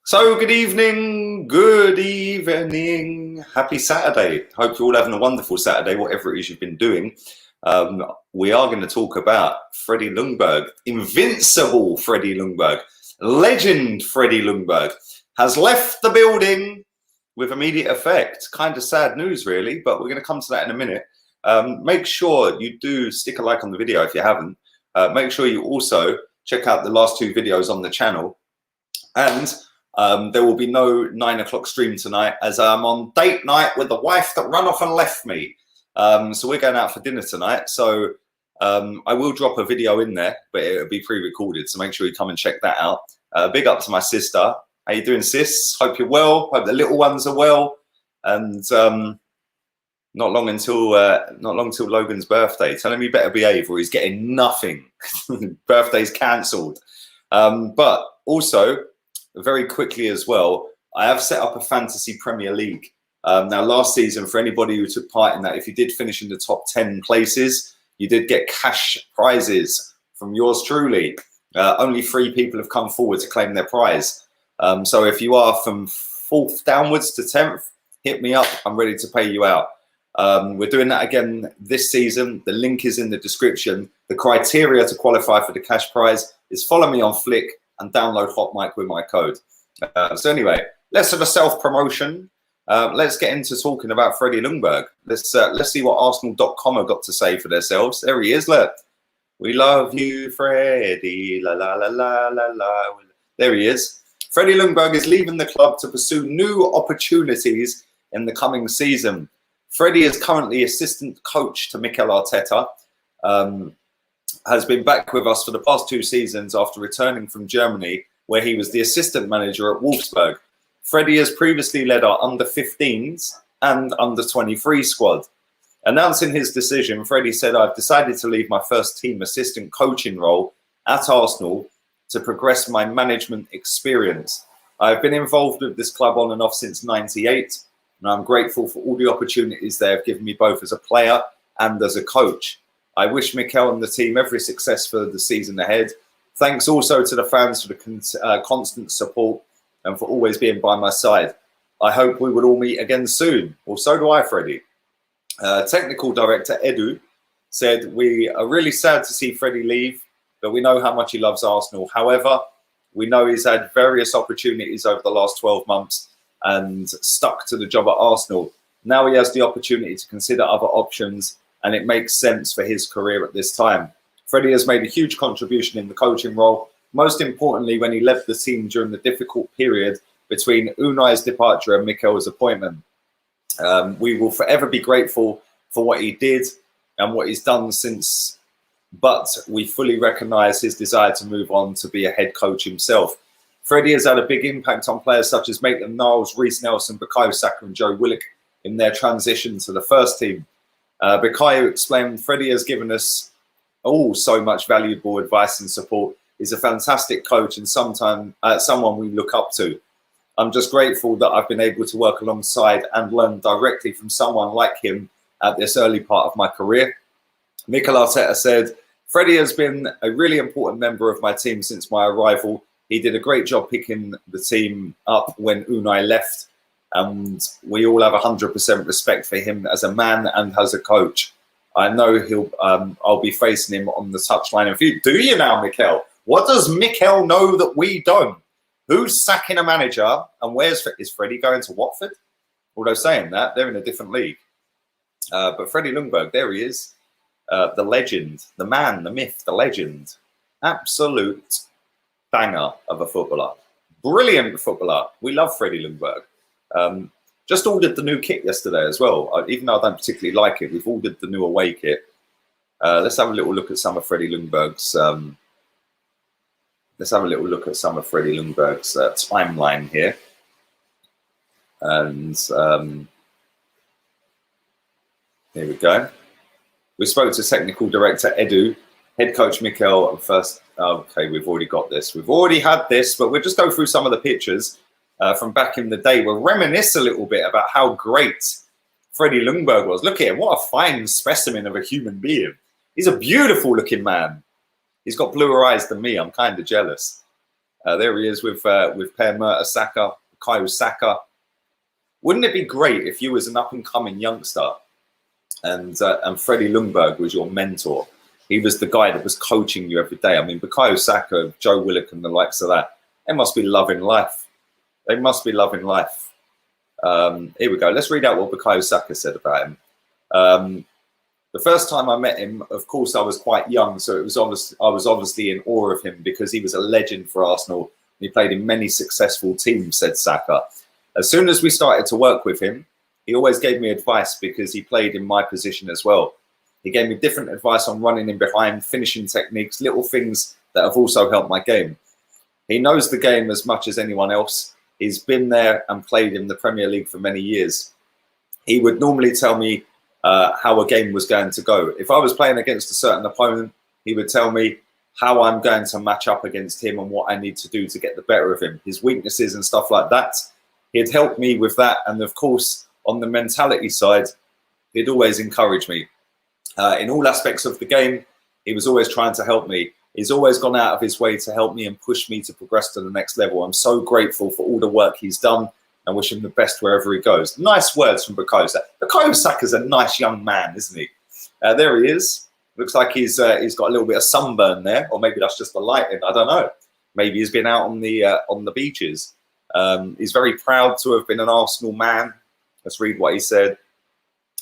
So good evening, happy Saturday. Hope you're all having a wonderful Saturday, whatever it is you've been doing. We are going to talk about Freddie Ljungberg, invincible Freddie Ljungberg, legend Freddie Ljungberg has left the building with immediate effect. Kind of sad news really, but we're going to come to that in a minute. Make sure you do stick a like on the video if you haven't. Make sure you also check out the last two videos on the channel, and there will be no 9 o'clock stream tonight as I'm on date night with the wife that ran off and left me. So we're going out for dinner tonight. So I will drop a video in there, but it'll be pre-recorded. So make sure you come and check that out. Big up to my sister. How you doing, sis? Hope you're well. Hope the little ones are well. And not long till Logan's birthday. Tell him he better behave or he's getting nothing. Birthday's cancelled. But also, very quickly as well, I have set up a fantasy Premier League. Now, last season, for anybody who took part in that, if you did finish in the top 10 places, you did get cash prizes from yours truly. Only 3 people have come forward to claim their prize. So if you are from 4th downwards to 10th, hit me up. I'm ready to pay you out. We're doing that again this season. The link is in the description. The criteria to qualify for the cash prize is follow me on Flick and download HOTMIC with my code. So anyway, less of a self-promotion. Let's get into talking about Freddie Ljungberg. Let's see what Arsenal.com have got to say for themselves. There he is, look. We love you, Freddie, la la la la la la. There he is. Freddie Ljungberg is leaving the club to pursue new opportunities in the coming season. Freddie is currently assistant coach to Mikel Arteta. Has been back with us for the past 2 seasons after returning from Germany, where he was the assistant manager at Wolfsburg. Freddie has previously led our under-15s and under-23 squad. Announcing his decision, Freddie said, "I've decided to leave my first team assistant coaching role at Arsenal to progress my management experience. I've been involved with this club on and off since '98, and I'm grateful for all the opportunities they have given me both as a player and as a coach. I wish Mikel and the team every success for the season ahead. Thanks also to the fans for the constant support and for always being by my side. I hope we would all meet again soon." Well, so do I, Freddie. Technical director Edu said, "We are really sad to see Freddie leave, but we know how much he loves Arsenal. However, we know he's had various opportunities over the last 12 months and stuck to the job at Arsenal. Now he has the opportunity to consider other options, and it makes sense for his career at this time. Freddie has made a huge contribution in the coaching role, most importantly when he led the team during the difficult period between Unai's departure and Mikel's appointment. We will forever be grateful for what he did and what he's done since, but we fully recognise his desire to move on to be a head coach himself. Freddie has had a big impact on players such as Maitland-Niles, Reece Nelson, Bukayo Saka and Joe Willock in their transition to the first team. Bukayo explained, "Freddie has given us all so much valuable advice and support. He's a fantastic coach and someone we look up to. I'm just grateful that I've been able to work alongside and learn directly from someone like him at this early part of my career." Mikel Arteta said, "Freddie has been a really important member of my team since my arrival. He did a great job picking the team up when Unai left, and we all have 100% respect for him as a man and as a coach. I know I'll be facing him on the touchline in a few." Do you now, Mikel? What does Mikel know that we don't? Who's sacking a manager and is Freddie going to Watford? Although saying that, they're in a different league. But Freddie Ljungberg, there he is. The legend, the man, the myth, the legend. Absolute banger of a footballer. Brilliant footballer. We love Freddie Ljungberg. Just ordered the new kit yesterday as well. Even though I don't particularly like it, we've ordered the new away kit. Let's have a little look at some of Freddie Ljungberg's. Timeline here. And here we go. We spoke to technical director Edu, head coach Mikel, and first. Okay, we've already got this. We've already had this, but we'll just go through some of the pictures from back in the day. We'll reminisce a little bit about how great Freddie Ljungberg was. Look at him. What a fine specimen of a human being. He's a beautiful looking man. He's got bluer eyes than me. I'm kind of jealous. There he is with Per Mertesacker, Bukayo Saka. Wouldn't it be great if you was an up-and-coming youngster and Freddie Ljungberg was your mentor? He was the guy that was coaching you every day. I mean, Bukayo Saka, Joe Willock and the likes of that, they must be loving life. They must be loving life. Here we go. Let's read out what Bukayo Saka said about him. The first time I met him, of course, I was quite young, so it was I was obviously in awe of him because he was a legend for Arsenal. He played in many successful teams, said Saka. As soon as we started to work with him, he always gave me advice because he played in my position as well. He gave me different advice on running in behind, finishing techniques, little things that have also helped my game. He knows the game as much as anyone else. He's been there and played in the Premier League for many years. He would normally tell me how a game was going to go. If I was playing against a certain opponent, he would tell me how I'm going to match up against him and what I need to do to get the better of him, his weaknesses and stuff like that. He'd help me with that. And of course, on the mentality side, he'd always encourage me. In all aspects of the game, he was always trying to help me. He's always gone out of his way to help me and push me to progress to the next level. I'm so grateful for all the work he's done and wish him the best wherever he goes. Nice words from Bukayo Saka. Bukayo Saka's a nice young man, isn't he? There he is. Looks like he's got a little bit of sunburn there, or maybe that's just the lighting. I don't know. Maybe he's been out on the beaches. He's very proud to have been an Arsenal man. Let's read what he said.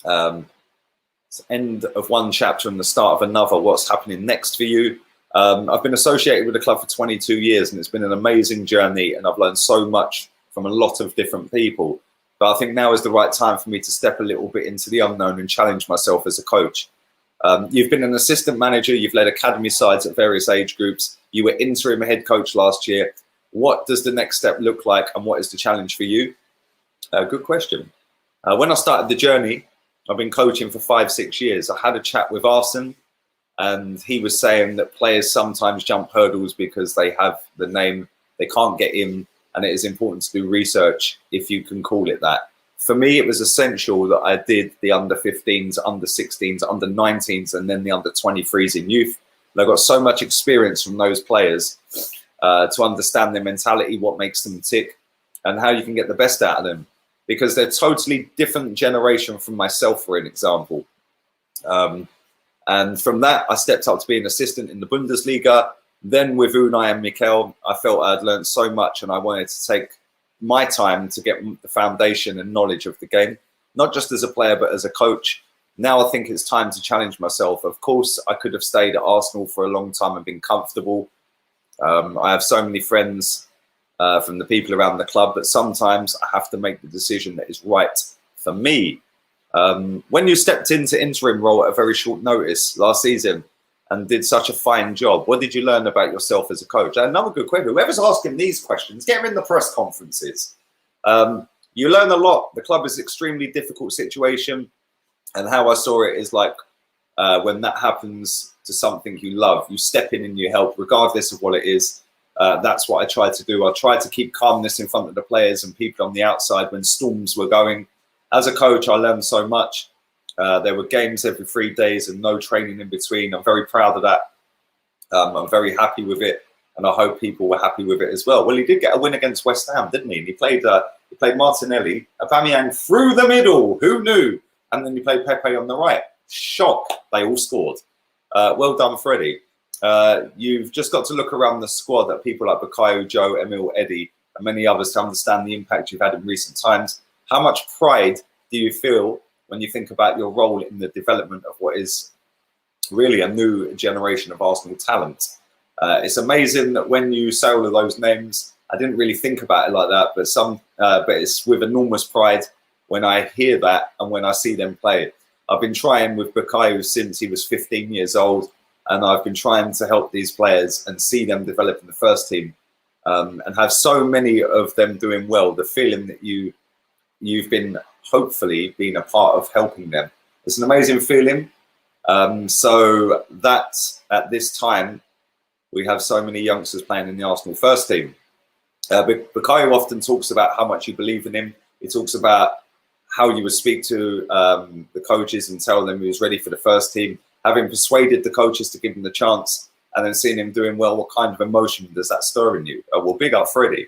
It's the end of one chapter and the start of another. What's happening next for you? I've been associated with the club for 22 years and it's been an amazing journey and I've learned so much from a lot of different people. But I think now is the right time for me to step a little bit into the unknown and challenge myself as a coach. You've been an assistant manager, you've led academy sides at various age groups, you were interim head coach last year. What does the next step look like and what is the challenge for you? Good question. When I started the journey, I've been coaching for 5-6 years. I had a chat with Arsene and he was saying that players sometimes jump hurdles because they have the name, they can't get in, and it is important to do research, if you can call it that. For me, it was essential that I did the under 15s, under 16s, under 19s, and then the under 23s in youth. And I got so much experience from those players to understand their mentality, what makes them tick, and how you can get the best out of them. Because they're totally different generation from myself, for an example. And from that, I stepped up to be an assistant in the Bundesliga. Then with Unai and Mikel, I felt I'd learned so much and I wanted to take my time to get the foundation and knowledge of the game, not just as a player, but as a coach. Now I think it's time to challenge myself. Of course, I could have stayed at Arsenal for a long time and been comfortable. I have so many friends from the people around the club, but sometimes I have to make the decision that is right for me. When you stepped into interim role at a very short notice last season and did such a fine job, what did you learn about yourself as a coach? Another good question. Whoever's asking these questions, get them in the press conferences. You learn a lot. The club is an extremely difficult situation. And how I saw it is like when that happens to something you love, you step in and you help, regardless of what it is. That's what I tried to do. I tried to keep calmness in front of the players and people on the outside when storms were going. As a coach, I learned so much. There were games every 3 days and no training in between. I'm very proud of that. I'm very happy with it. And I hope people were happy with it as well. Well, he did get a win against West Ham, didn't he? And he played Martinelli, Aubameyang through the middle. Who knew? And then he played Pepe on the right. Shock. They all scored. Well done, Freddie. You've just got to look around the squad at people like Bukayo, Joe, Emil, Eddie, and many others to understand the impact you've had in recent times. How much pride do you feel when you think about your role in the development of what is really a new generation of Arsenal talent? It's amazing that when you say all of those names, I didn't really think about it like that, but it's with enormous pride when I hear that and when I see them play. I've been trying with Bukayo since he was 15 years old, and I've been trying to help these players and see them develop in the first team and have so many of them doing well. The feeling that you've been hopefully been a part of helping them. It's an amazing feeling. So that at this time, we have so many youngsters playing in the Arsenal first team. Bukayo often talks about how much you believe in him. He talks about how you would speak to the coaches and tell them he was ready for the first team, having persuaded the coaches to give him the chance. and then seeing him doing well, what kind of emotion does that stir in you? Well, big up Freddie.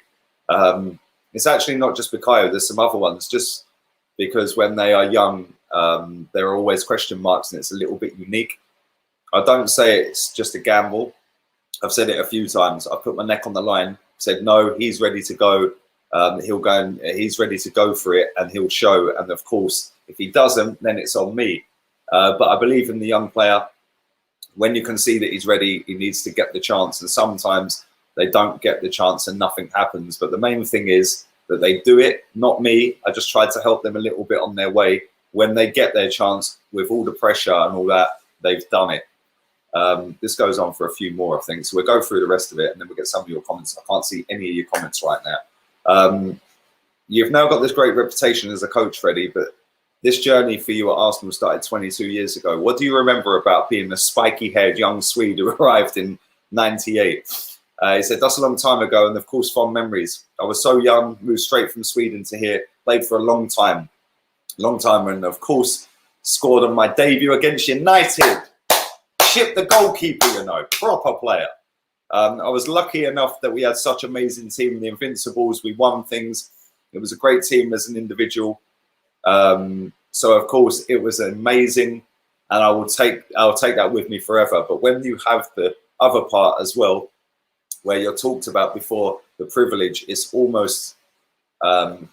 It's actually not just Bukayo, there's some other ones, just because when they are young, there are always question marks and it's a little bit unique. I don't say it's just a gamble. I've said it a few times. I put my neck on the line, said, no, he's ready to go. He'll go and he's ready to go for it and he'll show. And of course, if he doesn't, then it's on me. But I believe in the young player. When you can see that he's ready, he needs to get the chance. And sometimes they don't get the chance and nothing happens. But the main thing is that they do it, not me. I just tried to help them a little bit on their way. When they get their chance with all the pressure and all that, they've done it. This goes on for a few more, I think. So we'll go through the rest of it and then we'll get some of your comments. I can't see any of your comments right now. You've now got this great reputation as a coach, Freddie, but this journey for you at Arsenal started 22 years ago. What do you remember about being a spiky-haired young Swede who arrived in '98? He said, that's a long time ago, and of course, fond memories. I was so young, moved straight from Sweden to here, played for a long time, and of course, scored on my debut against United. Shipped the goalkeeper, you know, proper player. I was lucky enough that we had such an amazing team, the Invincibles. We won things. It was a great team as an individual. So of course it was amazing, and I'll take that with me forever. But when you have the other part as well, where you're talked about before, the privilege, it's almost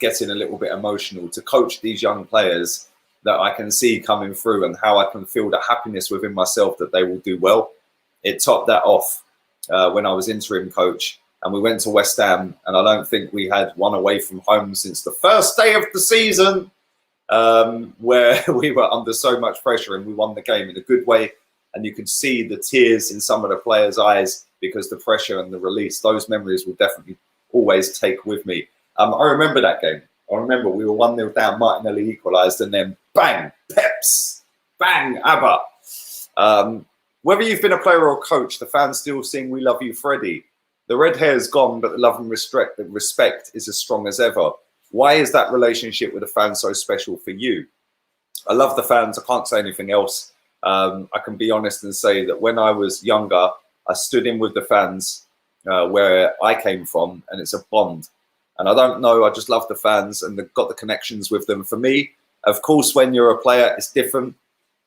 getting a little bit emotional to coach these young players that I can see coming through and how I can feel the happiness within myself that they will do well. It topped that off when I was interim coach and we went to West Ham, and I don't think we had one away from home since the first day of the season, where we were under so much pressure and we won the game in a good way. And you could see the tears in some of the players' eyes because the pressure and the release, those memories will definitely always take with me. I remember that game. I remember we were 1-0 down, Martinelli equalised, and then bang, Peps, bang, ABBA. Whether you've been a player or a coach, the fans still sing "We Love You, Freddie." The red hair is gone, but the love and respect is as strong as ever. Why is that relationship with the fans so special for you? I love the fans. I can't say anything else. I can be honest and say that when I was younger, I stood in with the fans where I came from, and it's a bond. And I don't know, I just love the fans and got the connections with them. For me, of course, when you're a player, it's different.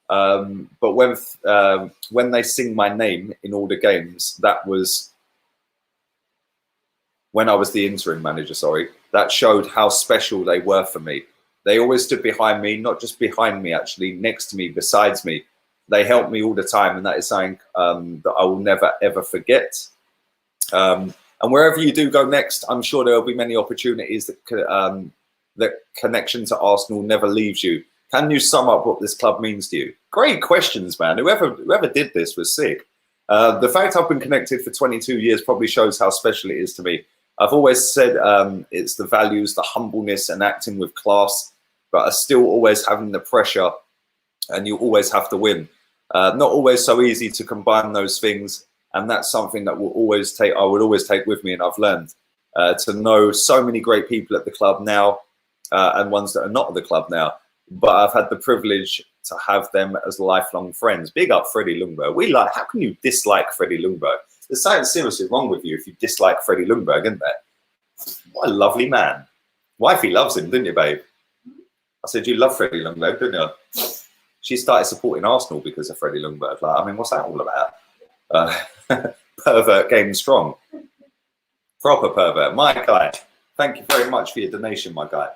But when they sing my name in all the games, that was when I was the interim manager, sorry, that showed how special they were for me. They always stood behind me, not just behind me, actually, next to me, besides me. They helped me all the time, and that is something that I will never, ever forget. And wherever you do go next, I'm sure there will be many opportunities that connection to Arsenal never leaves you. Can you sum up what this club means to you? Great questions, man. Whoever did this was sick. The fact I've been connected for 22 years probably shows how special it is to me. I've always said it's the values, the humbleness and acting with class, but are still always having the pressure, and you always have to win. Not always so easy to combine those things. And that's something that I would always take with me, and I've learned to know so many great people at the club now, and ones that are not at the club now. But I've had the privilege to have them as lifelong friends. Big up Freddie Ljungberg. How can you dislike Freddie Ljungberg? There's something seriously wrong with you if you dislike Freddie Ljungberg, isn't there? What a lovely man. Wifey loves him, didn't you, babe? I said, you love Freddie Ljungberg, didn't you? She started supporting Arsenal because of Freddie Ljungberg. What's that all about? Pervert game strong. Proper pervert. My guy, thank you very much for your donation, my guy.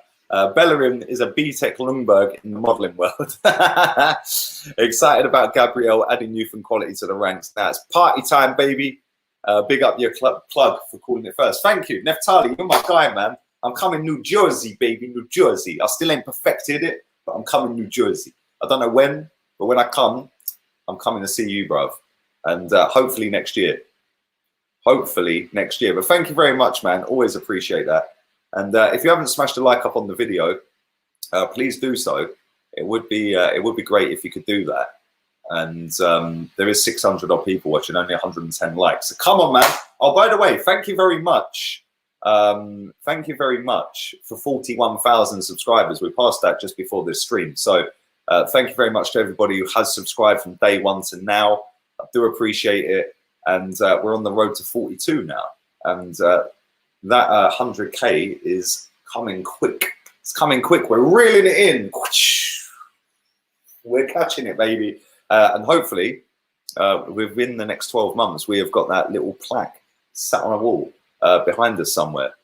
Bellerin is a BTEC Ljungberg in the modelling world. Excited about Gabriel adding youth and quality to the ranks. Now it's party time, baby. Big up your club plug for calling it first. Thank you. Neftali, you're my guy, man. I'm coming New Jersey, baby, New Jersey. I still ain't perfected it, but I'm coming New Jersey. I don't know when, but when I come, I'm coming to see you, bruv. And hopefully next year. Hopefully next year. But thank you very much, man. Always appreciate that. And if you haven't smashed a like up on the video, please do so. It would be great if you could do that. And there is 600 odd people watching, only 110 likes. So come on, man. Oh, by the way, thank you very much. Thank you very much for 41,000 subscribers. We passed that just before this stream. So thank you very much to everybody who has subscribed from day one to now. I do appreciate it. and we're on the road to 42 now. And that 100K is coming quick. It's coming quick. We're reeling it in. We're catching it, baby. And hopefully, within the next 12 months, we have got that little plaque sat on a wall behind us somewhere.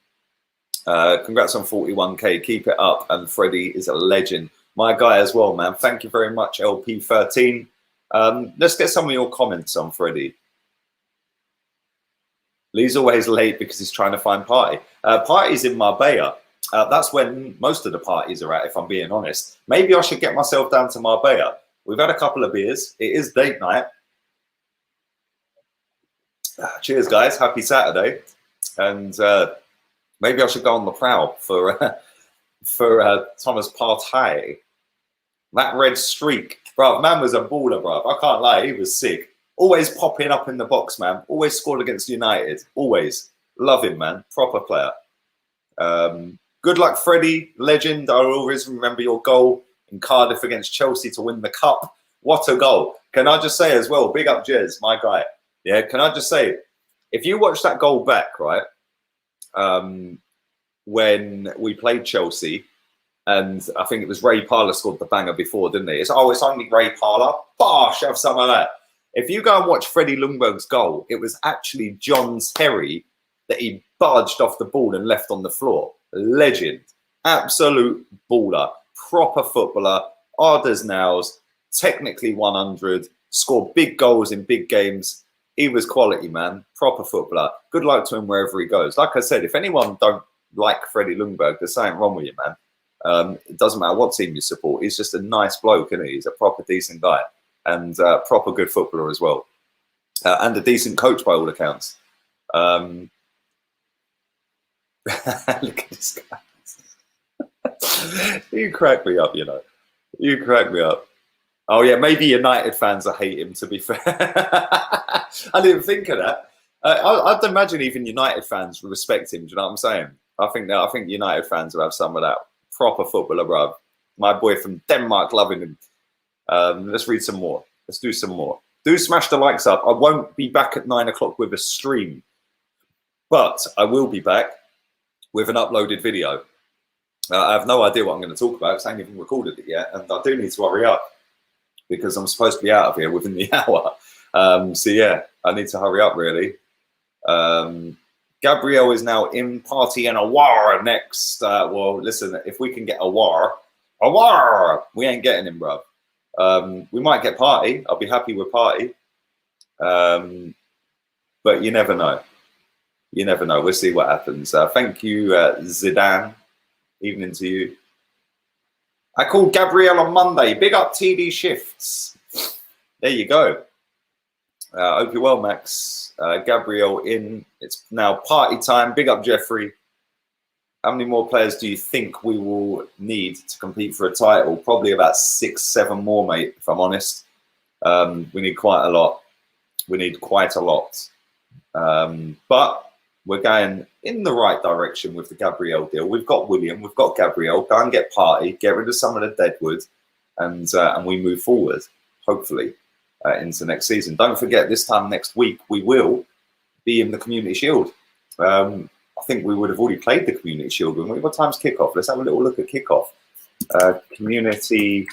Congrats on 41K. Keep it up. And Freddie is a legend. My guy as well, man. Thank you very much, LP13. Let's get some of your comments on Freddie. Lee's always late because he's trying to find party. Parties in Marbella. That's when most of the parties are at, if I'm being honest. Maybe I should get myself down to Marbella. We've had a couple of beers. It is date night. Cheers, guys. Happy Saturday. And maybe I should go on the prowl for Thomas Partey. That red streak. Bro, man was a baller, bro. I can't lie. He was sick. Always popping up in the box, man. Always scored against United. Always. Love him, man. Proper player. Good luck, Freddie. Legend. I'll always remember your goal in Cardiff against Chelsea to win the cup. What a goal. Can I just say as well, big up Jez, my guy. Yeah, can I just say, if you watch that goal back, right, when we played Chelsea, and I think it was Ray Parlour scored the banger before, didn't he? It's only Ray Parlour. Bosh, have some of that. If you go and watch Freddie Ljungberg's goal, it was actually John Terry that he barged off the ball and left on the floor. Legend. Absolute baller. Proper footballer. Hard as nails. Technically 100. Scored big goals in big games. He was quality, man. Proper footballer. Good luck to him wherever he goes. Like I said, if anyone don't like Freddie Ljungberg, there's something wrong with you, man. It doesn't matter what team you support. He's just a nice bloke, isn't he? He's a proper decent guy. And proper good footballer as well. And a decent coach by all accounts. Look at this guy. You crack me up, you know. You crack me up. Oh, yeah, maybe United fans will hate him, to be fair. I didn't think of that. I'd imagine even United fans respect him. Do you know what I'm saying? I think United fans will have some of that. Proper footballer, bro. My boy from Denmark, loving him. Let's read some more. Let's do some more. Do smash the likes up. I won't be back at 9 o'clock with a stream, but I will be back with an uploaded video. I have no idea what I'm going to talk about because I haven't even recorded it yet, and I do need to hurry up because I'm supposed to be out of here within the hour. So yeah, I need to hurry up really. Gabriel is now in party and a war next. Well, listen, if we can get a war, we ain't getting him, bro. We might get party. I'll be happy with party. But you never know. You never know. We'll see what happens. Thank you, Zidane. Evening to you. I called Gabriel on Monday. Big up TD Shifts. There you go. Hope you're well, Max. Gabriel in. It's now party time. Big up Jeffrey. How many more players do you think we will need to compete for a title? Probably about 6, 7 more, mate, if I'm honest. We need quite a lot. We need quite a lot. But we're going in the right direction with the Gabriel deal. We've got William, we've got Gabriel. Go and get party, get rid of some of the deadwood, and we move forward, hopefully, into next season. Don't forget, this time next week, we will be in the Community Shield. I think we would have already played the Community Shield. What time's kickoff? Let's have a little look at kickoff. Community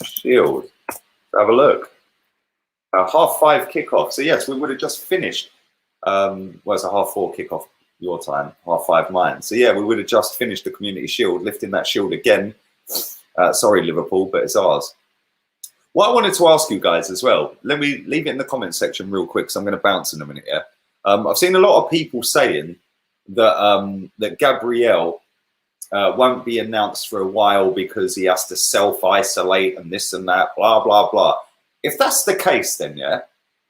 Shield. Let's have a look. 5:30 kickoff. So yes, we would have just finished. Well, it's a 4:30 kickoff your time, 5:30 mine. So yeah, we would have just finished the Community Shield, lifting that shield again. Sorry, Liverpool, but it's ours. What I wanted to ask you guys as well, let me leave it in the comments section real quick, so I'm going to bounce in a minute here. I've seen a lot of people saying that that Gabriel won't be announced for a while because he has to self-isolate and this and that, blah, blah, blah. If that's the case, then, yeah,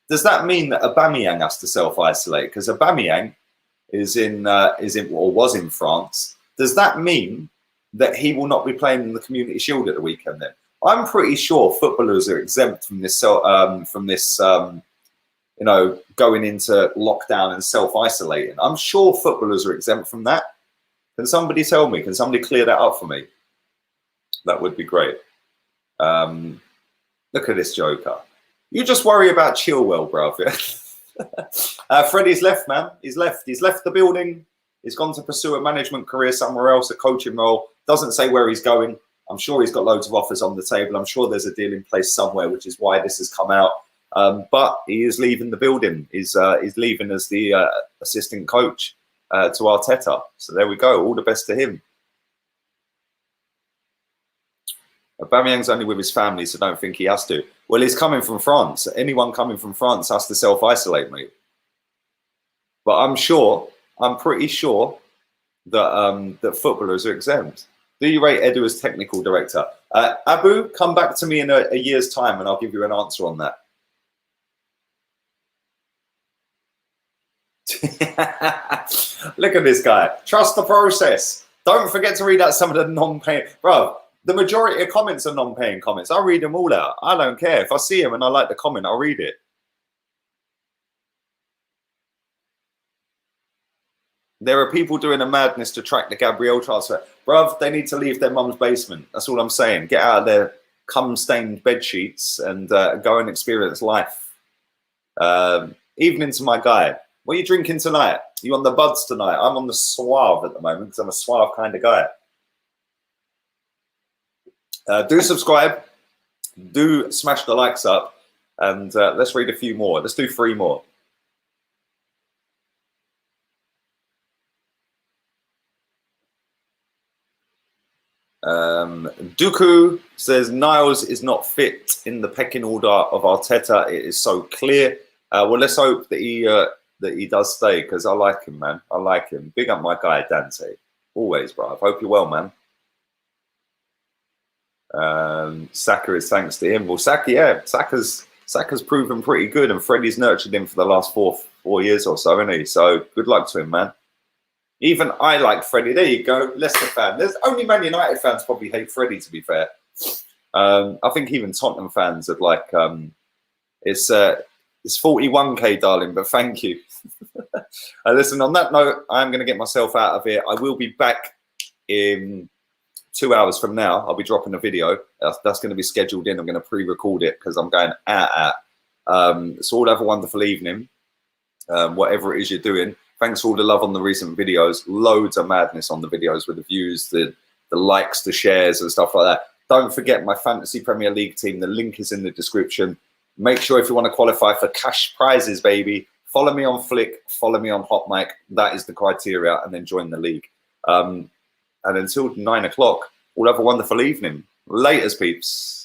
does that mean that Aubameyang has to self-isolate? Because Aubameyang is was in France. Does that mean that he will not be playing in the Community Shield at the weekend then? I'm pretty sure footballers are exempt from this, you know, going into lockdown and self-isolating. I'm sure footballers are exempt from that. Can somebody tell me? Can somebody clear that up for me? That would be great. Look at this joker. You just worry about Chilwell, bro. Freddie's left, man. He's left the building. He's gone to pursue a management career somewhere else, a coaching role. Doesn't say where he's going. I'm sure he's got loads of offers on the table. I'm sure there's a deal in place somewhere, which is why this has come out. But he is leaving the building. He's leaving as the assistant coach to Arteta. So there we go. All the best to him. Aubameyang's only with his family, so don't think he has to. Well, he's coming from France. Anyone coming from France has to self-isolate, mate. But I'm pretty sure that that footballers are exempt. Do you rate Edu as technical director? Abu, come back to me in a year's time and I'll give you an answer on that. Look at this guy. Trust the process. Don't forget to read out some of the non-paying. Bro, the majority of comments are non-paying comments. I'll read them all out. I don't care. If I see them and I like the comment, I'll read it. There are people doing a madness to track the Gabriel transfer. Bruv, they need to leave their mum's basement. That's all I'm saying. Get out of their cum-stained bed sheets and go and experience life. Evening to my guy. What are you drinking tonight? You on the buds tonight? I'm on the suave at the moment because I'm a suave kind of guy. Do subscribe. Do smash the likes up. And let's read a few more. Let's do 3 more. Dooku says Niles is not fit in the pecking order of Arteta. It is so clear. Well, let's hope that he does stay because I like him, man. I like him. Big up my guy Dante. Always, bro. I hope you're well, man. Saka is thanks to him. Well, Saka, yeah, Saka's proven pretty good, and Freddie's nurtured him for the last four years or so, hasn't he? So good luck to him, man. Even I like Freddie. There you go, Leicester fan. There's only Man United fans probably hate Freddie, to be fair. I think even Tottenham fans are like, it's 41k, darling, but thank you. Listen, on that note, I'm going to get myself out of here. I will be back in 2 hours from now. I'll be dropping a video. That's going to be scheduled in. I'm going to pre-record it because I'm going out. So all have a wonderful evening, whatever it is you're doing. Thanks for all the love on the recent videos. Loads of madness on the videos with the views, the likes, the shares and stuff like that. Don't forget my Fantasy Premier League team. The link is in the description. Make sure if you want to qualify for cash prizes, baby, follow me on Flick, follow me on HOTMIC. That is the criteria, and then join the league. And until 9 o'clock, we'll have a wonderful evening. Laters, peeps.